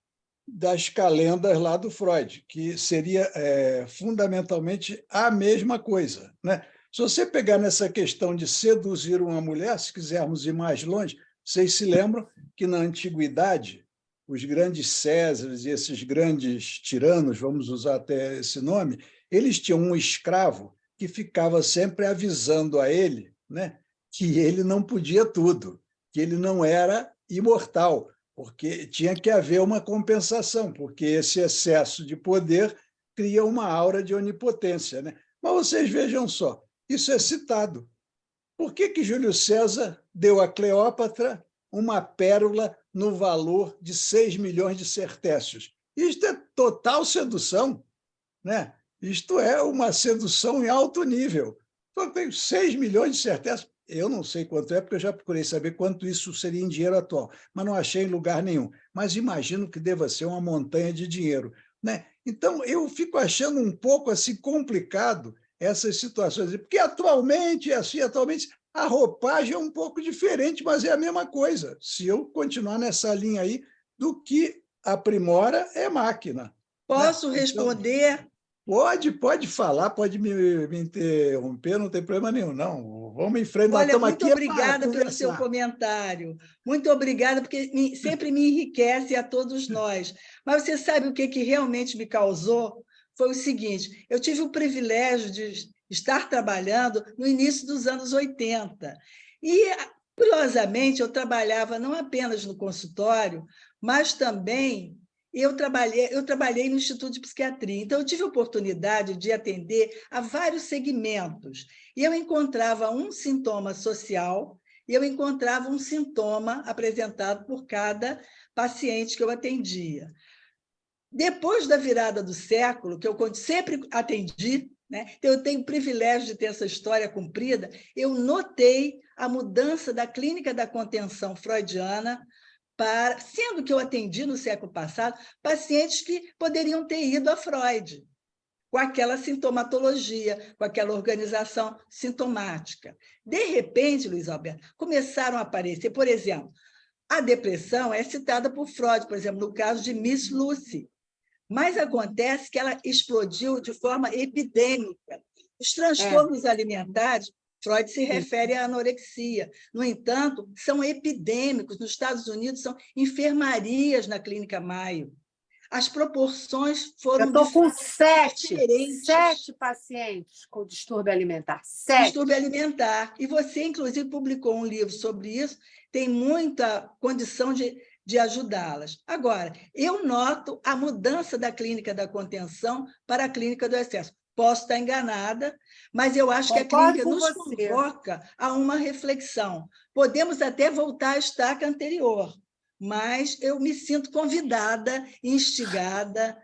das calendas lá do Freud, que seria fundamentalmente a mesma coisa. Né? Se você pegar nessa questão de seduzir uma mulher, se quisermos ir mais longe, vocês se lembram que na antiguidade os grandes Césares e esses grandes tiranos, vamos usar até esse nome, eles tinham um escravo que ficava sempre avisando a ele, né, que ele não podia tudo, que ele não era imortal, porque tinha que haver uma compensação, porque esse excesso de poder cria uma aura de onipotência. Né? Mas vocês vejam só, isso é citado. Por que Júlio César deu a Cleópatra uma pérola no valor de 6 milhões de sertécios? Isto é total sedução, né? Isto é uma sedução em alto nível. Então, tem 6 milhões de sertécios. Eu não sei quanto é, porque eu já procurei saber quanto isso seria em dinheiro atual, mas não achei em lugar nenhum. Mas imagino que deva ser uma montanha de dinheiro. Né? Então, eu fico achando um pouco assim complicado essas situações, porque atualmente a roupagem é um pouco diferente, mas é a mesma coisa. Se eu continuar nessa linha aí, do que aprimora é máquina. Posso responder Pode falar, pode me interromper, não tem problema nenhum, não. Vamos em frente. Olha, muito obrigada pelo seu comentário. Muito obrigada, porque sempre me enriquece a todos nós. Mas você sabe o que realmente me causou? Foi o seguinte, eu tive o privilégio de estar trabalhando no início dos anos 80. E, curiosamente, eu trabalhava não apenas no consultório, mas também eu trabalhei no Instituto de Psiquiatria. Então, eu tive a oportunidade de atender a vários segmentos. E eu encontrava um sintoma social e eu encontrava um sintoma apresentado por cada paciente que eu atendia. Depois da virada do século, que eu sempre atendi, né? Então, eu tenho o privilégio de ter essa história cumprida, eu notei a mudança da clínica da contenção freudiana, sendo que eu atendi no século passado pacientes que poderiam ter ido a Freud, com aquela sintomatologia, com aquela organização sintomática. De repente, Luiz Alberto, começaram a aparecer, por exemplo, a depressão é citada por Freud, por exemplo, no caso de Miss Lucy, mas acontece que ela explodiu de forma epidêmica. Os transtornos alimentares, Freud se refere à anorexia. No entanto, são epidêmicos. Nos Estados Unidos, são enfermarias na Clínica Mayo. As proporções foram... Eu estou com sete diferentes. Pacientes com distúrbio alimentar. 7. Distúrbio alimentar. E você, inclusive, publicou um livro sobre isso, tem muita condição de ajudá-las. Agora, eu noto a mudança da clínica da contenção para a clínica do excesso. Posso estar enganada, mas eu acho que a clínica nos convoca a uma reflexão. Podemos até voltar à estaca anterior, mas eu me sinto convidada, instigada,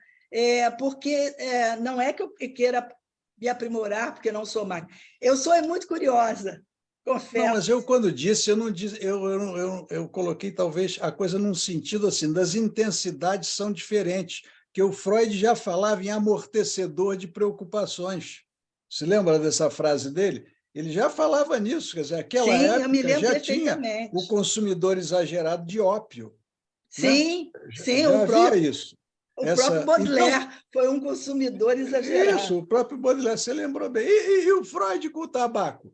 porque não é que eu queira me aprimorar, porque não sou máquina. Eu sou muito curiosa, confesso. Não, mas eu, quando disse, eu coloquei talvez a coisa num sentido assim, das intensidades são diferentes, que o Freud já falava em amortecedor de preocupações. Se lembra dessa frase dele? Ele já falava nisso, quer dizer, aquela época já tinha o consumidor exagerado de ópio. Sim, né? sim, já havia isso. O próprio Baudelaire foi um consumidor exagerado. Isso, o próprio Baudelaire, você lembrou bem. E o Freud com o tabaco?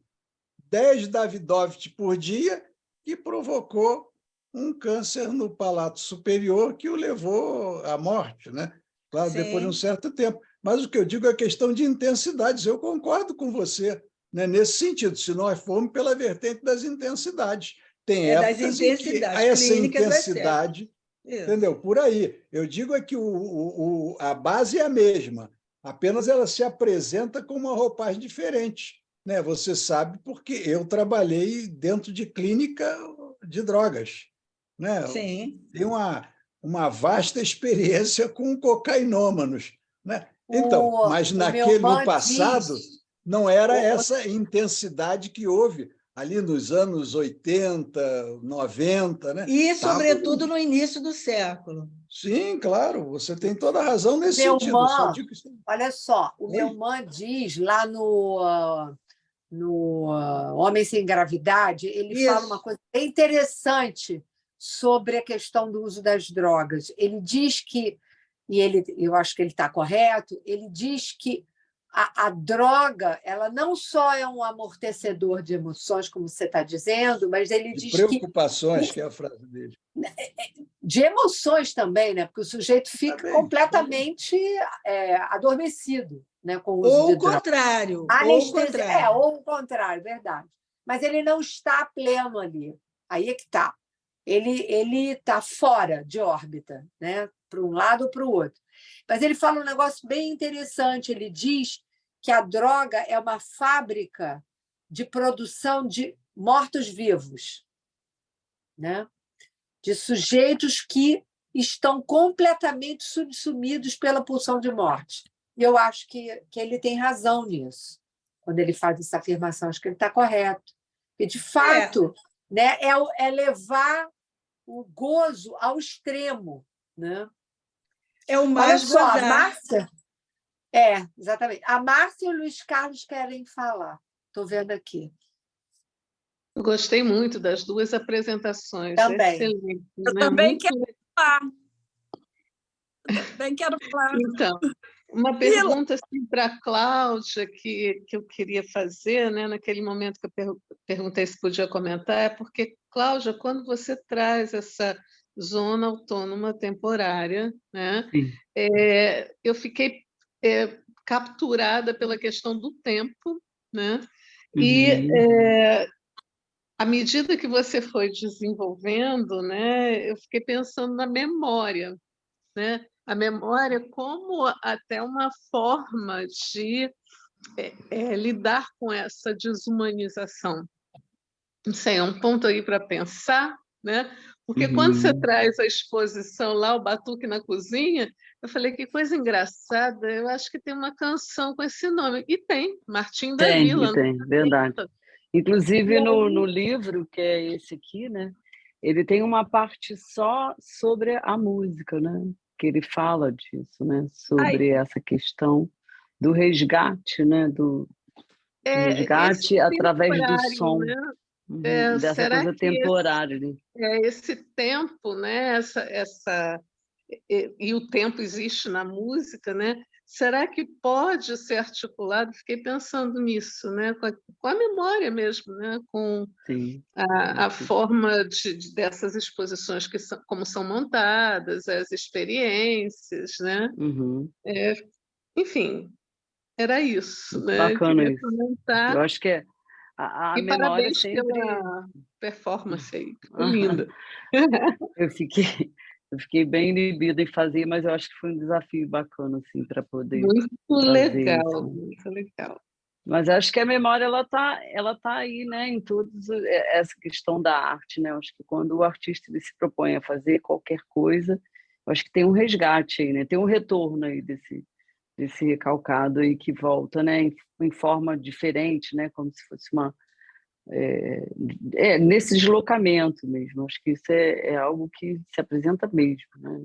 10 Davidoff por dia, que provocou um câncer no palato superior que o levou à morte, né? Claro, depois de um certo tempo. Mas o que eu digo é a questão de intensidades. Eu concordo com você, né, nesse sentido, se nós formos pela vertente das intensidades. Tem épocas em que essa intensidade, entendeu? Por aí. Eu digo é que a base é a mesma, apenas ela se apresenta com uma roupagem diferente. Né? Você sabe porque eu trabalhei dentro de clínica de drogas. Né? Sim. Tenho uma vasta experiência com cocainômanos. Né? Então, mas no passado, não era essa intensidade que houve ali nos anos 80, 90. Né? E, sobretudo, no início do século. Sim, claro, você tem toda a razão nesse sentido. Olha só, o Neumann diz lá no Homem Sem Gravidade, ele fala uma coisa bem interessante sobre a questão do uso das drogas. Ele diz que, eu acho que ele está correto, ele diz que a droga ela não só é um amortecedor de emoções, como você está dizendo, mas ele diz preocupações, que é a frase dele. De emoções também, né? Porque o sujeito fica completamente adormecido, né? Com o uso de droga. Ou o contrário, verdade. Mas ele não está pleno ali. Aí é que está. Ele está fora de órbita, né? Para um lado ou para o outro. Mas ele fala um negócio bem interessante. Ele diz que a droga é uma fábrica de produção de mortos-vivos, né? De sujeitos que estão completamente subsumidos pela pulsão de morte. E eu acho que ele tem razão nisso, quando ele faz essa afirmação. Acho que ele está correto. E, de fato, né, é levar o gozo ao extremo. Né? É o mais gozar. A Márcia... exatamente. A Márcia e o Luiz Carlos querem falar. Estou vendo aqui. Eu gostei muito das duas apresentações. Também. Excelente, eu também quero falar. Então, Uma pergunta assim, para a Cláudia, que eu queria fazer, né, naquele momento que eu perguntei se podia comentar, é porque, Cláudia, quando você traz essa zona autônoma temporária, né, Sim. eu fiquei capturada pela questão do tempo, né, e à medida que você foi desenvolvendo, né, eu fiquei pensando na memória, né? A memória como até uma forma de lidar com essa desumanização. Não sei, é um ponto aí para pensar, né? Porque quando você traz a exposição lá, o Batuque na Cozinha, eu falei, que coisa engraçada, eu acho que tem uma canção com esse nome. E tem, Martim da Vila. Tem, verdade. Inclusive, no livro, que é esse aqui, né? Ele tem uma parte só sobre a música, né? Que ele fala disso, né? Sobre essa questão do resgate, né? Do resgate esse através do temporário, som, né? dessa Será coisa que temporária. Né? esse tempo, né? E o tempo existe na música, né? Será que pode ser articulado? Fiquei pensando nisso, né? Com a memória mesmo, né? Com Sim. a forma dessas exposições como são montadas, as experiências, né? Enfim, era isso, né? Eu Bacana queria isso. comentar. Eu acho que a E memória parabéns sempre... pela performance aí, ficou linda. Eu fiquei bem inibida em fazer, mas eu acho que foi um desafio bacana assim, para poder Muito trazer legal, isso. muito legal. Mas acho que a memória ela tá aí, né, em todos essa questão da arte, né? Eu acho que quando o artista ele se propõe a fazer qualquer coisa, eu acho que tem um resgate aí, né? Tem um retorno aí desse recalcado aí que volta, né, em forma diferente, né? Como se fosse uma nesse deslocamento mesmo. Acho que isso é algo que se apresenta mesmo, né?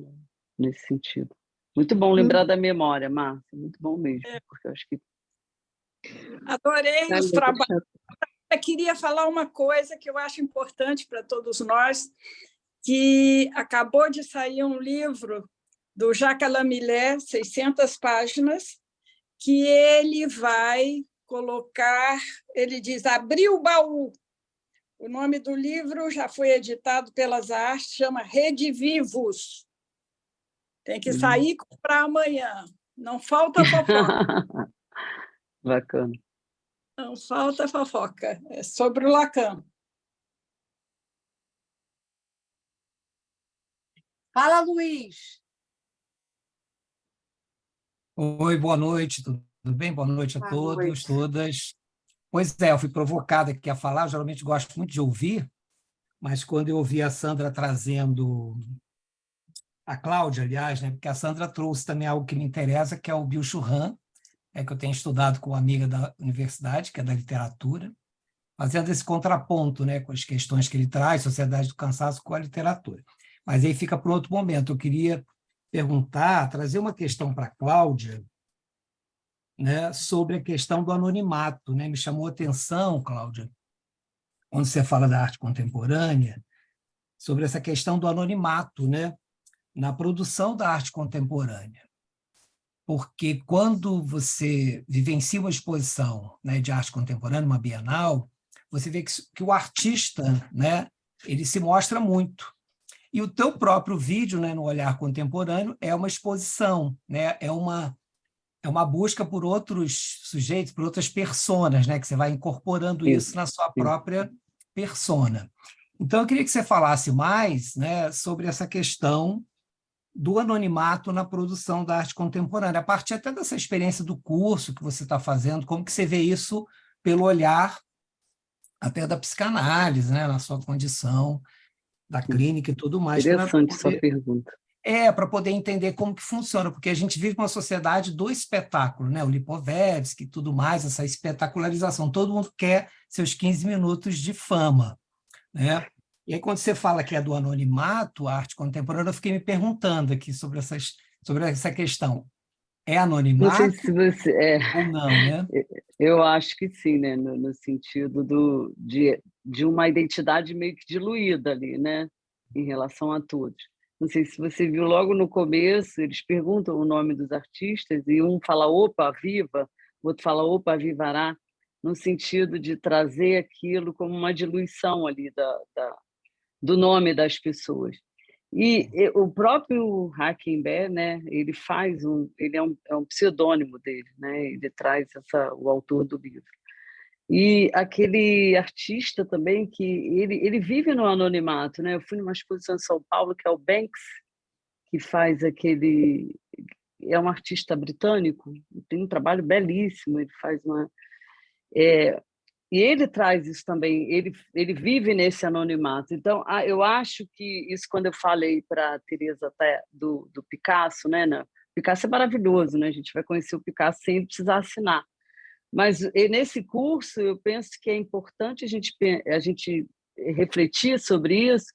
Nesse sentido. Muito bom lembrar da memória, Márcia, muito bom mesmo, porque eu acho que... Adorei os trabalhos. Eu queria falar uma coisa que eu acho importante para todos nós, que acabou de sair um livro do Jacques Lamillet, 600 páginas, que ele vai colocar, ele diz, abrir o baú. O nome do livro já foi editado pelas Artes, chama Redivivos. Tem que sair e comprar amanhã. Não falta fofoca. Bacana. Não falta fofoca. É sobre o Lacan. Fala, Luiz. Oi, boa noite, tudo bem? Boa noite a todos, todas. Pois é, eu fui provocado aqui a falar, eu geralmente gosto muito de ouvir, mas quando eu ouvi a Sandra trazendo, a Cláudia, aliás, né, porque a Sandra trouxe também algo que me interessa, que é o Byung-Chul Han, que eu tenho estudado com uma amiga da universidade, que é da literatura, fazendo esse contraponto, né, com as questões que ele traz, Sociedade do Cansaço com a literatura. Mas aí fica para outro momento. Eu queria perguntar, trazer uma questão para a Cláudia, né, sobre a questão do anonimato. Né? Me chamou a atenção, Cláudia, quando você fala da arte contemporânea, sobre essa questão do anonimato, né, na produção da arte contemporânea. Porque quando você vivencia uma exposição, né, de arte contemporânea, uma Bienal, você vê que o artista, né, ele se mostra muito. E o teu próprio vídeo, né, no Olhar Contemporâneo, é uma exposição, né, é uma busca por outros sujeitos, por outras personas, né, que você vai incorporando isso na sua própria persona. Então, eu queria que você falasse mais, né, sobre essa questão do anonimato na produção da arte contemporânea, a partir até dessa experiência do curso que você está fazendo, como que você vê isso pelo olhar até da psicanálise, né, na sua condição, da clínica e tudo mais. Interessante sua pergunta. Para poder entender como que funciona, porque a gente vive uma sociedade do espetáculo, né? O Lipovetsky e tudo mais, essa espetacularização. Todo mundo quer seus 15 minutos de fama, né? E aí, quando você fala que é do anonimato, a arte contemporânea, eu fiquei me perguntando aqui sobre essa questão. É anonimato? Não sei se você... ou não, né? Eu acho que sim, né? No sentido de uma identidade meio que diluída ali, né? Em relação a todos. Não sei se você viu logo no começo, eles perguntam o nome dos artistas e um fala opa, viva, o outro fala opa, vivará, no sentido de trazer aquilo como uma diluição ali do nome das pessoas. E o próprio Hackenberg, né, ele é um pseudônimo dele, né, ele traz o autor do livro. E aquele artista também que ele vive no anonimato, né? Eu fui numa exposição em São Paulo que é o Banks, que faz é um artista britânico, tem um trabalho belíssimo, ele faz e ele traz isso também, ele vive nesse anonimato. Então, eu acho que isso, quando eu falei para a Tereza até do Picasso, né? Picasso é maravilhoso, né? A gente vai conhecer o Picasso sem precisar assinar. Mas nesse curso eu penso que é importante a gente refletir sobre isso,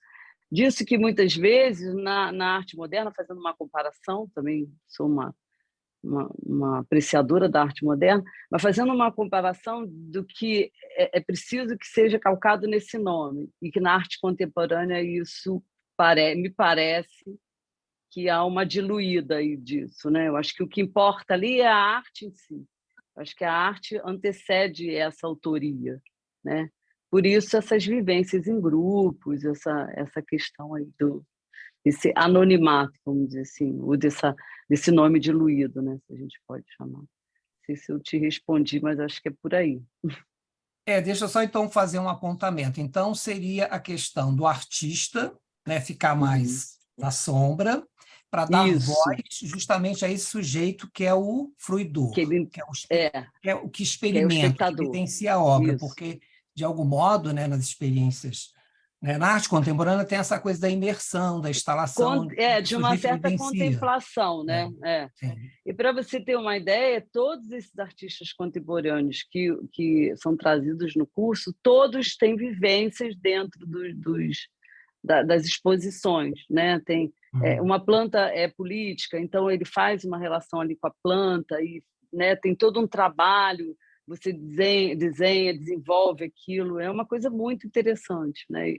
disso que muitas vezes na arte moderna, fazendo uma comparação, também sou uma apreciadora da arte moderna, mas fazendo uma comparação do que é preciso que seja calcado nesse nome, e que na arte contemporânea isso me parece que há uma diluída aí disso, né? Eu acho que o que importa ali é a arte em si. Acho que a arte antecede essa autoria, né? Por isso essas vivências em grupos, essa questão aí desse anonimato, vamos dizer assim, ou desse nome diluído, né? Se a gente pode chamar. Não sei se eu te respondi, mas acho que é por aí. Deixa eu só então fazer um apontamento. Então seria a questão do artista, né, ficar mais na sombra, para dar voz justamente a esse sujeito que é o fruidor, que é o que experimenta, que vivencia a obra, porque, de algum modo, né, nas experiências, né, na arte contemporânea tem essa coisa da imersão, da instalação. De uma certa contemplação, né? E para você ter uma ideia, todos esses artistas contemporâneos que são trazidos no curso, todos têm vivências dentro das exposições, né? Tem uma planta é política, então ele faz uma relação ali com a planta e, né, tem todo um trabalho, você desenha, desenvolve aquilo, é uma coisa muito interessante, né?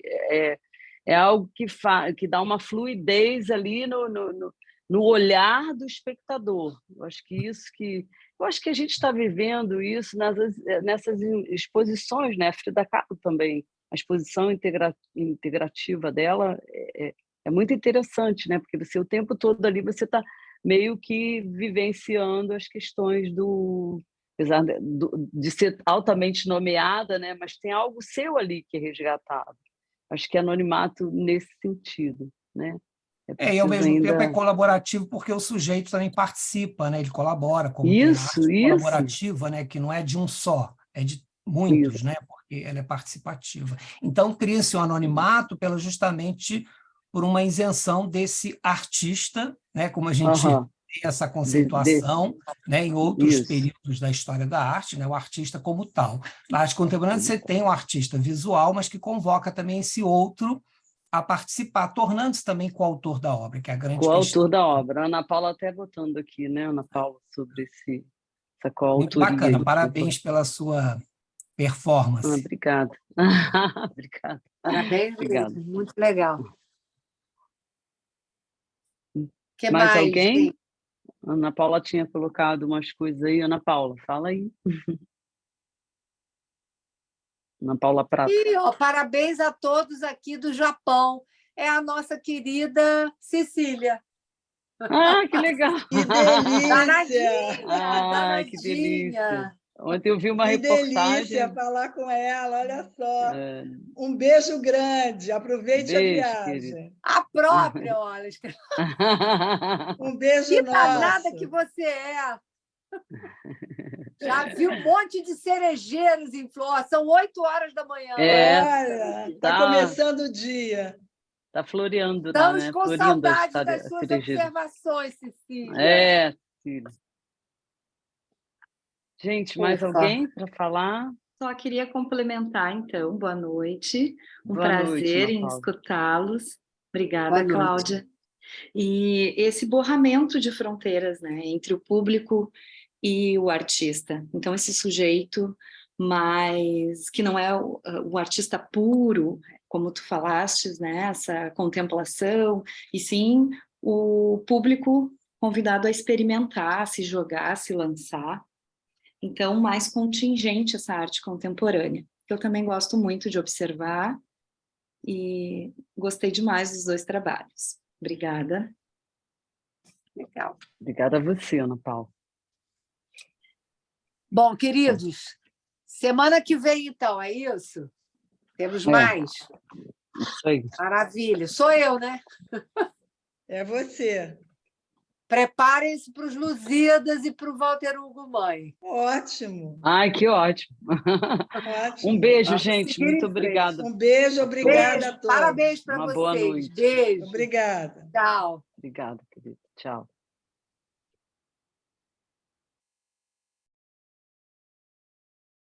É algo que dá uma fluidez ali no olhar do espectador. Eu acho que a gente está vivendo isso nessas exposições, né? A Frida Kahlo também, a exposição integrativa dela é muito interessante, né? Porque você o tempo todo ali você está meio que vivenciando as questões apesar de ser altamente nomeada, né? Mas tem algo seu ali que é resgatado. Acho que é anonimato nesse sentido, né? E ao mesmo tempo é colaborativo porque o sujeito também participa, né? Ele colabora como arte colaborativa, né? Que não é de um só, é de muitos, né? Porque ela é participativa. Então cria-se um anonimato justamente por uma isenção desse artista, né? Como a gente tem essa conceituação, né? Em outros períodos da história da arte, né? O artista como tal. Na arte contemporânea você tem um artista visual, mas que convoca também esse outro a participar, tornando-se também coautor da obra, que é a grande questão. Coautor da obra. A Ana Paula até botando aqui, né, Ana Paula, sobre essa coautoria. Muito bacana, parabéns pela sua performance. Obrigada. Obrigada. Parabéns, obrigada. Muito legal. Que mais alguém? Gente? Ana Paula tinha colocado umas coisas aí. Ana Paula, fala aí. Ana Paula Prata. Parabéns a todos aqui do Japão. É a nossa querida Cecília. Que legal! Que delícia! Danadinha! Que delícia! Ontem eu vi uma reportagem. Que delícia falar com ela, olha só. Um beijo grande, aproveite a viagem. Querida. A própria, olha. Um beijo que nosso. danada que você é! Já vi um monte de cerejeiros em flor, são 8 horas da manhã. Olha, está começando o dia. Está floreando. Estamos né? com saudade das suas observações, Cecília. Cecília. Gente, mais alguém para falar? Só queria complementar, então. Boa noite. Prazer em escutá-los. Obrigada, Cláudia. E esse borramento de fronteiras, né, entre o público e o artista. Então, esse sujeito, mas que não é o artista puro, como tu falastes, né, essa contemplação, e sim o público convidado a experimentar, a se jogar, a se lançar. Então, mais contingente essa arte contemporânea. Eu também gosto muito de observar e gostei demais dos 2 trabalhos. Obrigada. Legal. Obrigada a você, Ana Paula. Bom, queridos, semana que vem, então, é isso? Temos mais? Isso aí. Maravilha. Sou eu, né? É você. Preparem-se para os Lusíadas e para o Walter Hugo Mãe. Ótimo. Ai, que ótimo. Ótimo. Um beijo, Vamos gente. seguir Muito em frente. obrigada. Um beijo, obrigada Beijo, a todos. parabéns para Uma vocês. boa noite. Beijo. Obrigada. Tchau. Obrigada, querida. Tchau.